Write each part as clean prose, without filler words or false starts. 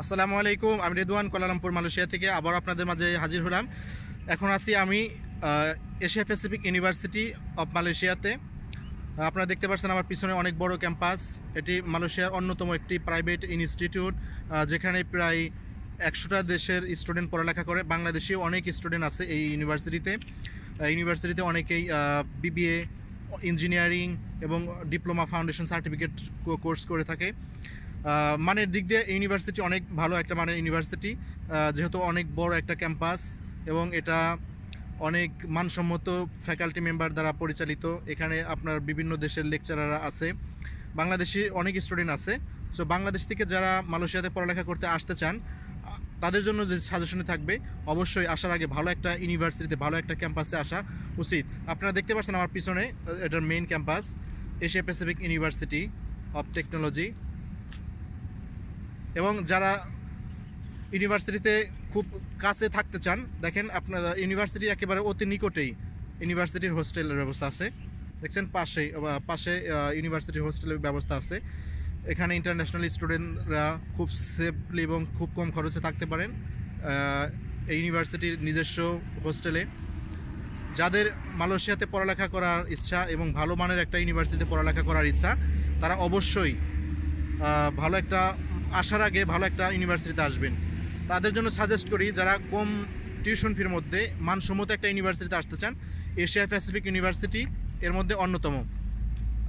আসসালামু আলাইকুম। আমি রেদওয়ান, কুয়ালালামপুর মালয়েশিয়া থেকে আবার আপনাদের মাঝে হাজির হলাম। এখন আছি আমি এশিয়া প্যাসিফিক ইউনিভার্সিটি অফ মালয়েশিয়াতে। আপনারা দেখতে পাচ্ছেন আমার পিছনে অনেক বড় ক্যাম্পাস। এটি মালয়েশিয়ার অন্যতম একটি প্রাইভেট ইনস্টিটিউট, যেখানে প্রায় 100টা দেশের স্টুডেন্ট পড়ালেখা করে। বাংলাদেশেও অনেক স্টুডেন্ট আছে এই ইউনিভার্সিটিতে অনেকেই বিবিএ, ইঞ্জিনিয়ারিং এবং ডিপ্লোমা ফাউন্ডেশন সার্টিফিকেট কোর্স করে থাকে। মানের দিক দিয়ে ইউনিভার্সিটি অনেক ভালো একটা মানের ইউনিভার্সিটি, যেহেতু অনেক বড় একটা ক্যাম্পাস এবং এটা অনেক মানসম্মত ফ্যাকাল্টি মেম্বার দ্বারা পরিচালিত। এখানে আপনার বিভিন্ন দেশের লেকচারাররা আছে, বাংলাদেশি অনেক স্টুডেন্ট আছে। সো বাংলাদেশ থেকে যারা মালয়েশিয়াতে পড়ালেখা করতে আসতে চান তাদের জন্য যে সাজেশনে থাকবে, অবশ্যই আসার আগে ভালো একটা ইউনিভার্সিটিতে, ভালো একটা ক্যাম্পাসে আসা উচিত। আপনারা দেখতে পাচ্ছেন আমার পিছনে এটার main campus, Asia Pacific university of technology. এবং যারা ইউনিভার্সিটিতে খুব কাছে থাকতে চান, দেখেন আপনার ইউনিভার্সিটির একেবারে অতি নিকটেই ইউনিভার্সিটির হোস্টেলের ব্যবস্থা আছে। দেখছেন পাশে ইউনিভার্সিটির হোস্টেলের ব্যবস্থা আছে। এখানে ইন্টারন্যাশনাল স্টুডেন্টরা খুব সেফলি এবং খুব কম খরচে থাকতে পারেন এই ইউনিভার্সিটির নিজস্ব হোস্টেলে। যাদের মালয়েশিয়াতে পড়ালেখা করার ইচ্ছা এবং ভালো মানের একটা ইউনিভার্সিটিতে পড়ালেখা করার ইচ্ছা, তারা অবশ্যই ভালো একটা আসার আগে ভালো একটা ইউনিভার্সিটিতে আসবেন। তাদের জন্য সাজেস্ট করি, যারা কম টিউশন ফির মধ্যে মানসম্মত একটা ইউনিভার্সিটিতে আসতে চান, এশিয়া প্যাসিফিক ইউনিভার্সিটি এর মধ্যে অন্যতম।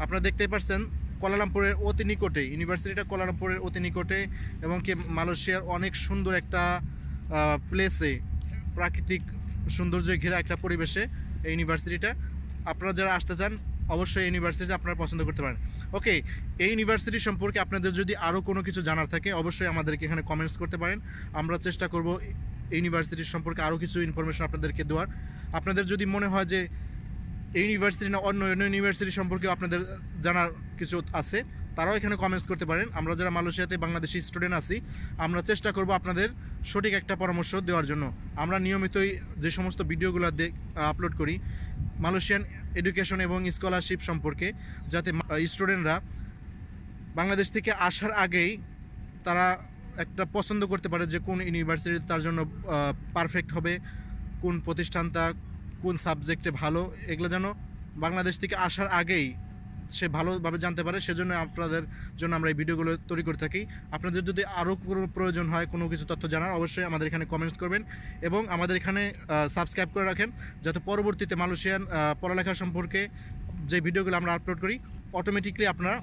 আপনারা দেখতেই পাচ্ছেন কুয়ালালামপুরের অতি নিকটে ইউনিভার্সিটিটা, কুয়ালালামপুরের অতি নিকটে এবং কি মালয়েশিয়ার অনেক সুন্দর একটা প্লেসে, প্রাকৃতিক সৌন্দর্যে ঘেরা একটা পরিবেশে এই ইউনিভার্সিটিটা। আপনারা যারা আসতে চান অবশ্যই ইউনিভার্সিটি আপনারা পছন্দ করতে পারেন। ওকে, এই ইউনিভার্সিটি সম্পর্কে আপনাদের যদি আরও কোনো কিছু জানার থাকে অবশ্যই আমাদেরকে এখানে কমেন্টস করতে পারেন। আমরা চেষ্টা করব ইউনিভার্সিটির সম্পর্কে আরও কিছু ইনফরমেশন আপনাদেরকে দেওয়ার। আপনাদের যদি মনে হয় যে এই ইউনিভার্সিটি না অন্য ইউনিভার্সিটি সম্পর্কেও আপনাদের জানার কিছু আছে, তারাও এখানে কমেন্টস করতে পারেন। আমরা যারা মালয়েশিয়াতে বাংলাদেশি স্টুডেন্ট আছি, আমরা চেষ্টা করব আপনাদের সঠিক একটা পরামর্শ দেওয়ার জন্য। আমরা নিয়মিতই যে সমস্ত ভিডিওগুলো আপলোড করি মালয়েশিয়ান এডুকেশন এবং স্কলারশিপ সম্পর্কে, যাতে স্টুডেন্টরা বাংলাদেশ থেকে আসার আগেই তারা একটা পছন্দ করতে পারে যে কোন ইউনিভার্সিটি তার জন্য পারফেক্ট হবে, কোন প্রতিষ্ঠানটা কোন সাবজেক্টে ভালো, এগুলো যেন বাংলাদেশ থেকে আসার আগেই সে ভালোভাবে জানতে পারে। সেজন্য আপনাদের জন্য আমরা এই ভিডিওগুলো তৈরি করে থাকি। আপনাদের যদি আরও কোনো প্রয়োজন হয়, কোনো কিছু তথ্য জানার, অবশ্যই আমাদের এখানে কমেন্টস করবেন এবং আমাদের এখানে সাবস্ক্রাইব করে রাখেন, যাতে পরবর্তীতে মালয়েশিয়ান পড়ালেখা সম্পর্কে যে ভিডিওগুলো আমরা আপলোড করি অটোমেটিকলি আপনারা